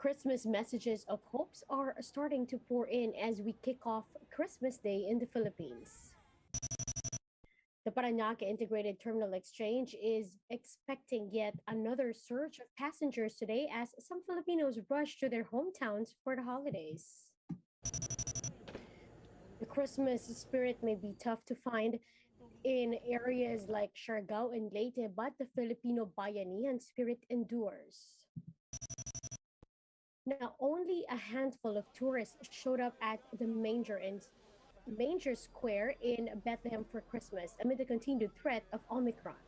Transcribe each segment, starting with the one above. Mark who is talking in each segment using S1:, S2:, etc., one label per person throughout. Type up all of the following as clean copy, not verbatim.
S1: Christmas messages of hopes are starting to pour in as we kick off Christmas Day in the Philippines. The Parañaque Integrated Terminal Exchange is expecting yet another surge of passengers today as some Filipinos rush to their hometowns for the holidays. The Christmas spirit may be tough to find in areas like Siargao and Leyte, but the Filipino Bayanihan spirit endures. Now, only a handful of tourists showed up at the Manger Square in Bethlehem for Christmas amid the continued threat of Omicron.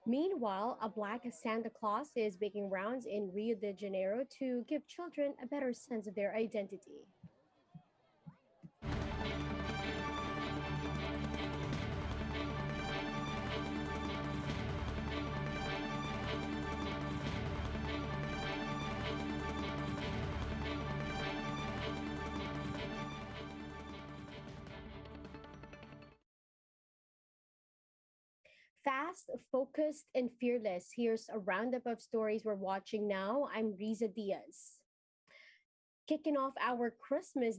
S1: Meanwhile, a black Santa Claus is making rounds in Rio de Janeiro to give children a better sense of their identity. Fast, focused, and fearless. Here's a roundup of stories we're watching now. I'm Riza Diaz. Kicking off our Christmas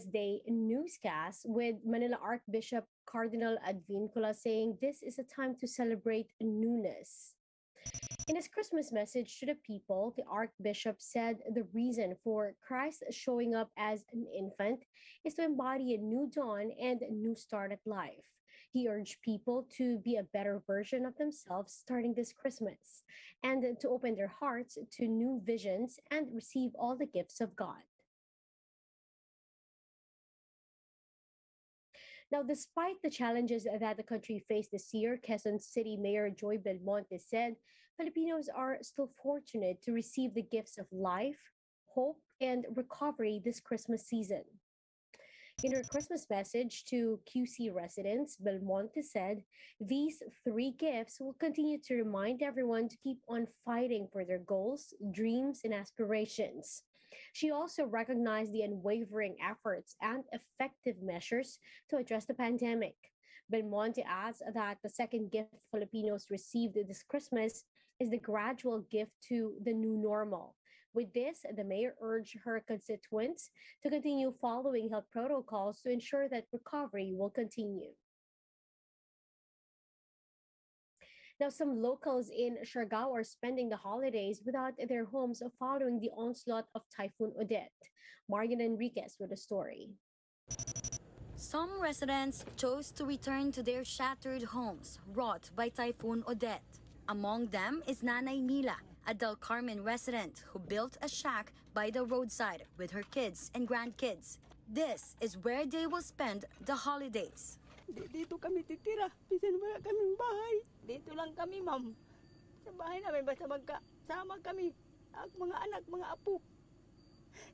S1: Day newscast with Manila Archbishop Cardinal Advincula saying this is a time to celebrate newness. In his Christmas message to the people, the Archbishop said the reason for Christ showing up as an infant is to embody a new dawn and a new start at life. He urged people to be a better version of themselves starting this Christmas and to open their hearts to new visions and receive all the gifts of God. Now, despite the challenges that the country faced this year, Quezon City Mayor Joy Belmonte said Filipinos are still fortunate to receive the gifts of life, hope, and recovery this Christmas season. In her Christmas message to QC residents, Belmonte said these three gifts will continue to remind everyone to keep on fighting for their goals, dreams, and aspirations. She also recognized the unwavering efforts and effective measures to address the pandemic. Belmonte adds that the second gift Filipinos received this Christmas is the gradual gift to the new normal. With this, the mayor urged her constituents to continue following health protocols to ensure that recovery will continue. Now, some locals in Siargao are spending the holidays without their homes following the onslaught of Typhoon Odette. Marian Enriquez with a story.
S2: Some residents chose to return to their shattered homes wrought by Typhoon Odette. Among them is Nanay Mila, a Del Carmen resident who built a shack by the roadside with her kids and grandkids. This is where they will spend the holidays.
S3: Dito kami titira, bisan wala kaming bahay. Dito lang kami, ma'am. Sa bahay namin, basta magkasama kami. Ang mga anak, mga apo.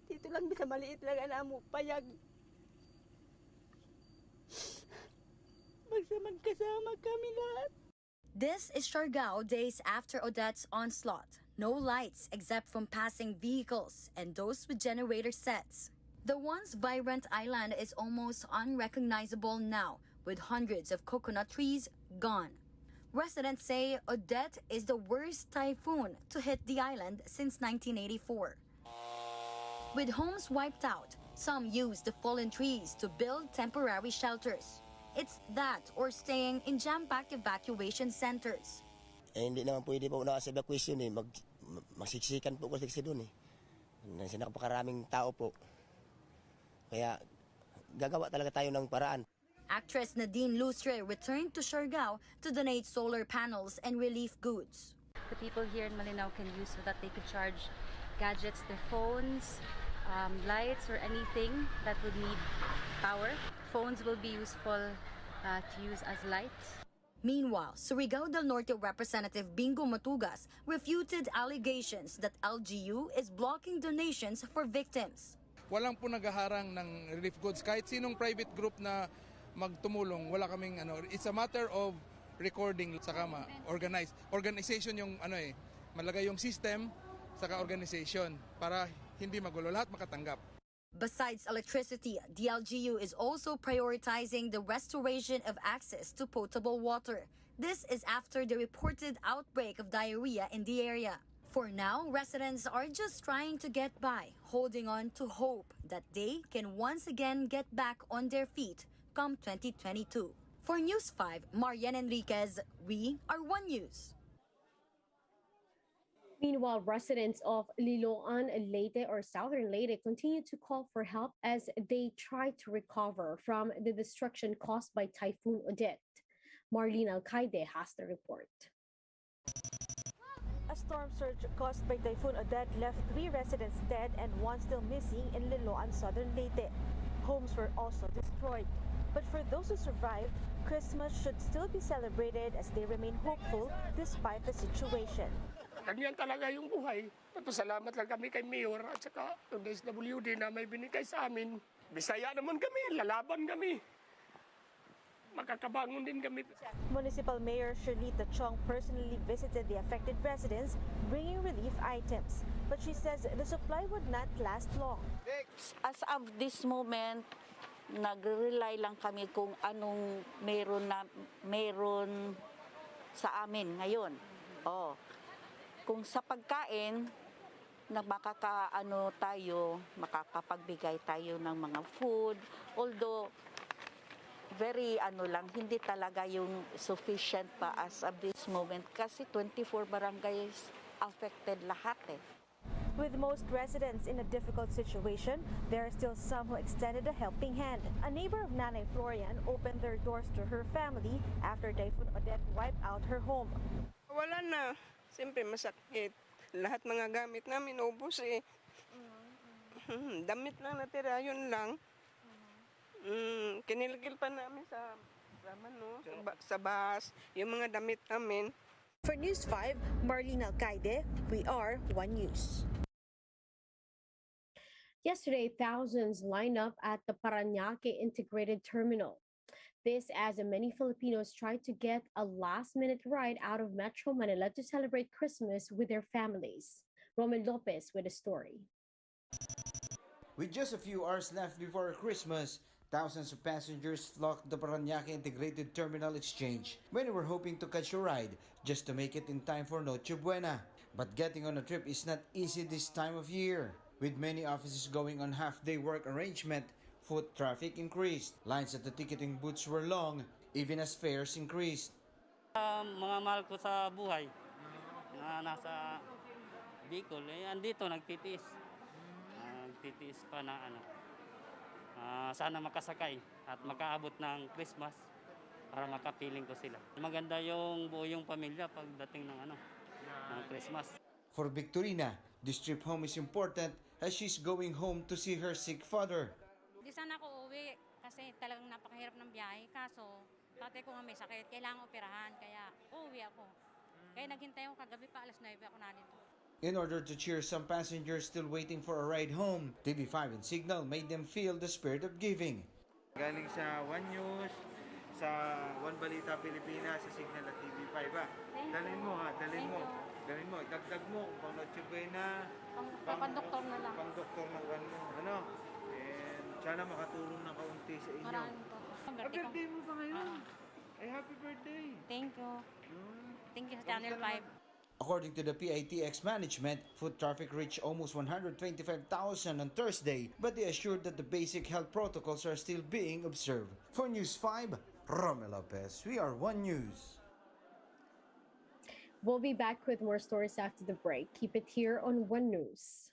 S3: Dito lang, bisa maliit lang ang mo, payag. Basta magkasama kami lahat.
S2: This is Siargao days after Odette's onslaught. No lights except from passing vehicles and those with generator sets. The once vibrant island is almost unrecognizable now, with hundreds of coconut trees gone. Residents say Odette is the worst typhoon to hit the island since 1984. With homes wiped out, some used the fallen trees to build temporary shelters. It's that or staying in jam-packed evacuation centers.
S4: Hindi naman pwede po na sa evacuation magsiksikan po kasi doon Kasi napakaraming tao po. Kaya gagawa talaga tayo ng paraan.
S2: Actress Nadine Lustre returned to Siargao to donate solar panels and relief goods.
S5: The people here in Malinao can use so that they could charge gadgets, their phones, lights or anything that would need power. Phones will be useful to use as lights.
S2: Meanwhile, Surigao del Norte Representative Bingo Matugas refuted allegations that LGU is blocking donations for victims.
S6: Walang po naghaharang ng relief goods. Kahit sinong private group na magtumulong, wala kaming It's a matter of recording saka organization yung malagay yung system saka organization para hindi magulo, lahat makatanggap.
S2: Besides electricity, the LGU is also prioritizing the restoration of access to potable water. This is after the reported outbreak of diarrhea in the area. For now, residents are just trying to get by, holding on to hope that they can once again get back on their feet come 2022. For News 5, Marian Enriquez, we are One News.
S1: Meanwhile, residents of Liloan, Leyte or Southern Leyte continue to call for help as they try to recover from the destruction caused by Typhoon Odette. Marlene Alcaide has the report.
S7: A storm surge caused by Typhoon Odette left 3 residents dead and 1 still missing in Liloan, Southern Leyte. Homes were also destroyed. But for those who survived, Christmas should still be celebrated as they remain hopeful despite the situation.
S8: Ganyan talaga yung buhay. Pasalamat lang kami kay Mayor at saka yung SWD na may binigay sa amin. Bisaya naman kami, lalaban kami. Makakabangon din kami.
S7: Municipal Mayor Shirlita Chong personally visited the affected residents, bringing relief items. But she says the supply would not last long.
S9: As of this moment, nag-rely lang kami kung anong meron sa amin ngayon. Oh. Kung sa pagkain, na makakapagbigay tayo ng mga food, although very hindi talaga yung sufficient pa as of this moment kasi 24 barangays affected lahat eh.
S7: With most residents in a difficult situation, there are still some who extended a helping hand. A neighbor of Nanay Florian opened their doors to her family after Typhoon Odette wiped out her home.
S3: Wala na. Siyempre masakit. Lahat mga gamit namin ubos eh. Damit lang natira, yun lang. Kinilgil pa namin sa bus, yung mga damit namin.
S7: For News 5, Marlene Alcaide, we are One News.
S1: Yesterday, thousands lined up at the Parañaque Integrated Terminal. This as many Filipinos tried to get a last-minute ride out of Metro Manila to celebrate Christmas with their families. Roman Lopez with a story.
S10: With just a few hours left before Christmas, thousands of passengers flocked the Parañaque Integrated Terminal Exchange. Many were hoping to catch a ride just to make it in time for Noche Buena. But getting on a trip is not easy this time of year. With many offices going on half-day work arrangement, foot traffic increased. Lines at the ticketing booths were long, even as fares increased.
S11: Mga mahal ko sa buhay na nasa Bicol, andito nagtitiis. Nagtitiis pa na sana makasakay at makaabot ng Christmas para makapiling ko sila. Maganda yung buo yung pamilya pagdating ng ng Christmas.
S10: For Victorina, this trip home is important as she's going home to see her sick father.
S12: Di sana ako uwi kasi talagang napakahirap ng biyahe. Kaso, tatay ko nga may sakit, kailangan operahan, kaya uuwi ako. Kaya naghintay ako kagabi pa, alas 9 ako na dito.
S10: In order to cheer some passengers still waiting for a ride home, TV5 and Signal made them feel the spirit of giving.
S13: Galing sa One News, sa One Balita Pilipinas, sa Signal at TV5 ba? Dalhin mo ha, dalhin mo. Dalhin mo, dagdag mo kung pang Noche Buena,
S12: Pang-doktor na lang.
S13: Pang-doktor ng ano. And sana makatulong na kaunti sa inyo.
S12: Maraming po.
S13: Birthday mo ba ngayon? Ay, happy birthday.
S12: Thank you. Thank you sa Channel 5.
S10: According to the PITX management, foot traffic reached almost 125,000 on Thursday, but they assured that the basic health protocols are still being observed. For News 5, Romel Lopez, we are One News.
S1: We'll be back with more stories after the break. Keep it here on One News.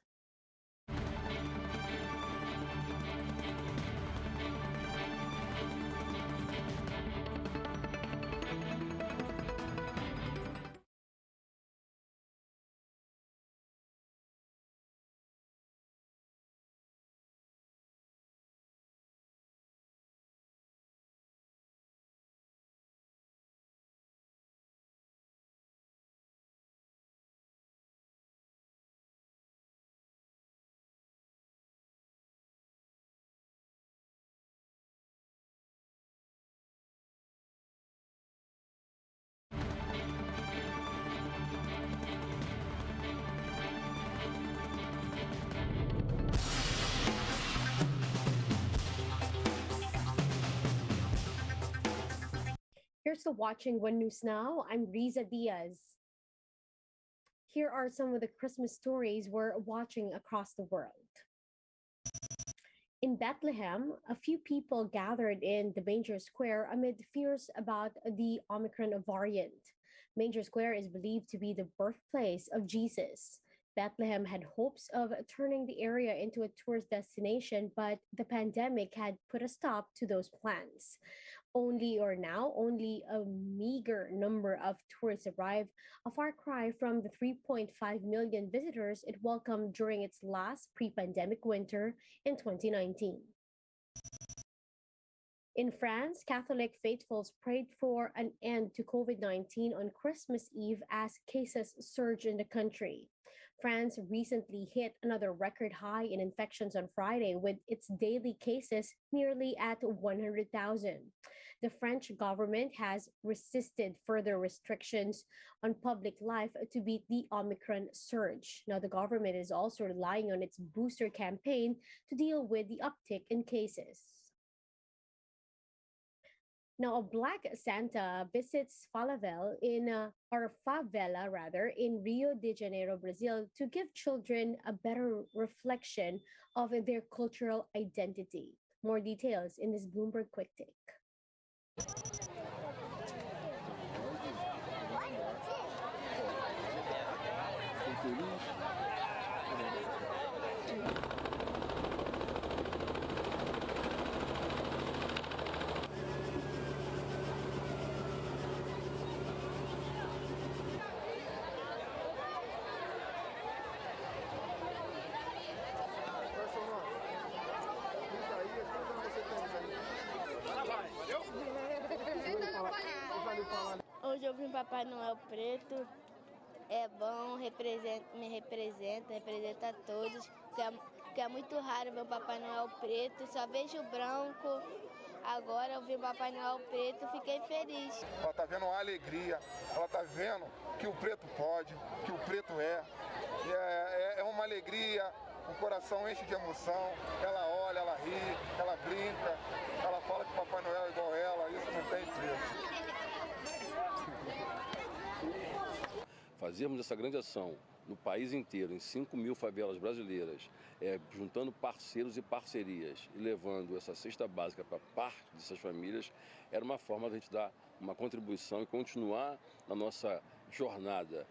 S1: You're still watching One News Now. I'm Riza Diaz. here are some of the Christmas stories we're watching across the world. In Bethlehem, a few people gathered in the Manger Square amid fears about the Omicron variant. Manger Square is believed to be the birthplace of Jesus. Bethlehem had hopes of turning the area into a tourist destination, but the pandemic had put a stop to those plans. Only a meager number of tourists arrive, a far cry from the 3.5 million visitors it welcomed during its last pre-pandemic winter in 2019. In France, Catholic faithfuls prayed for an end to COVID-19 on Christmas Eve as cases surge in the country. France recently hit another record high in infections on Friday, with its daily cases nearly at 100,000. The French government has resisted further restrictions on public life to beat the Omicron surge. Now, the government is also relying on its booster campaign to deal with the uptick in cases. Now, a Black Santa visits favela rather, in Rio de Janeiro, Brazil, to give children a better reflection of their cultural identity. More details in this Bloomberg Quick Take.
S14: Hoje eu vim Papai Noel preto, é bom, me representa a todos, que é muito raro ver um Papai Noel preto, só vejo branco. Agora eu vi o Papai Noel preto, fiquei feliz.
S15: Ela está vendo uma alegria, ela está vendo que o preto pode, que o preto é. É uma alegria, o coração enche de emoção. Ela olha, ela ri, ela brinca, ela fala que o Papai Noel é igual ela, isso não tem preço.
S16: Fazermos essa grande ação no país inteiro, em 5.000 favelas brasileiras, juntando parceiros e parcerias e levando essa cesta básica para parte dessas famílias, era uma forma de a gente dar uma contribuição e continuar a nossa jornada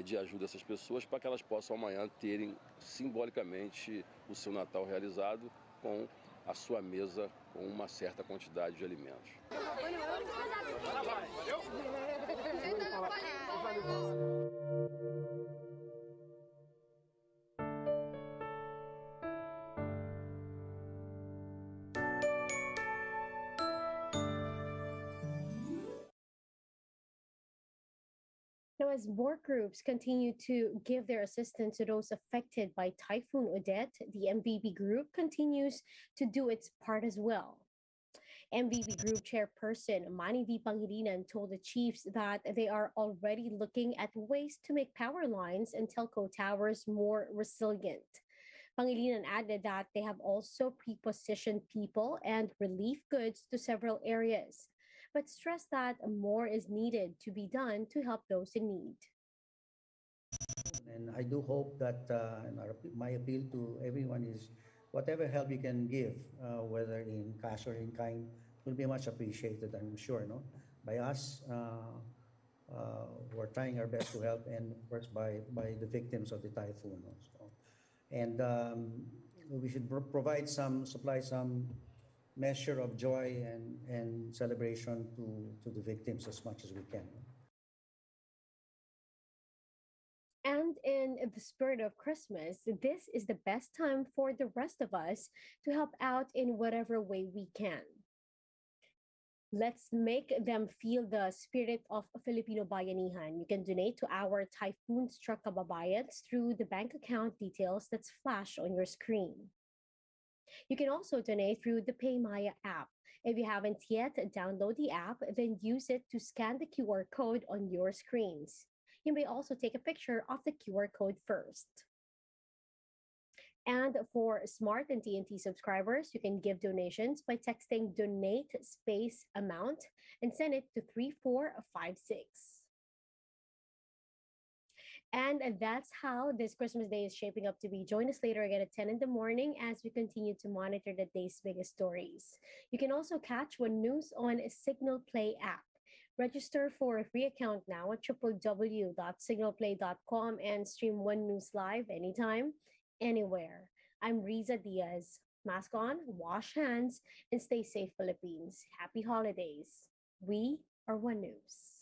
S16: de ajuda a essas pessoas para que elas possam amanhã terem simbolicamente o seu Natal realizado com a sua mesa com uma certa quantidade de alimentos.
S1: Now, as more groups continue to give their assistance to those affected by Typhoon Odette, the MVB group continues to do its part as well. MVB Group Chairperson Manny V. Pangilinan told the chiefs that they are already looking at ways to make power lines and telco towers more resilient. Pangilinan added that they have also pre-positioned people and relief goods to several areas, but stressed that more is needed to be done to help those in need.
S17: And I do hope that my appeal to everyone is whatever help you can give, whether in cash or in kind, will be much appreciated, I'm sure, no? By us, we're trying our best to help, and of course by the victims of the typhoon. So, and we should supply some measure of joy and celebration to the victims as much as we can.
S1: And in the spirit of Christmas, this is the best time for the rest of us to help out in whatever way we can. Let's make them feel the spirit of Filipino Bayanihan. You can donate to our typhoon-struck kababayans through the bank account details that's flashed on your screen. You can also donate through the PayMaya app. If you haven't yet, download the app, then use it to scan the QR code on your screens. You may also take a picture of the QR code first. And for Smart and TNT subscribers, you can give donations by texting donate space amount and send it to 3456. And that's how this Christmas Day is shaping up to be. Join us later again at 10 in the morning as we continue to monitor the day's biggest stories. You can also catch One News on Signal Play app. Register for a free account now at www.signalplay.com and stream One News live anytime, anywhere. I'm Riza Diaz. Mask on, wash hands, and stay safe, Philippines. Happy holidays. We are One News.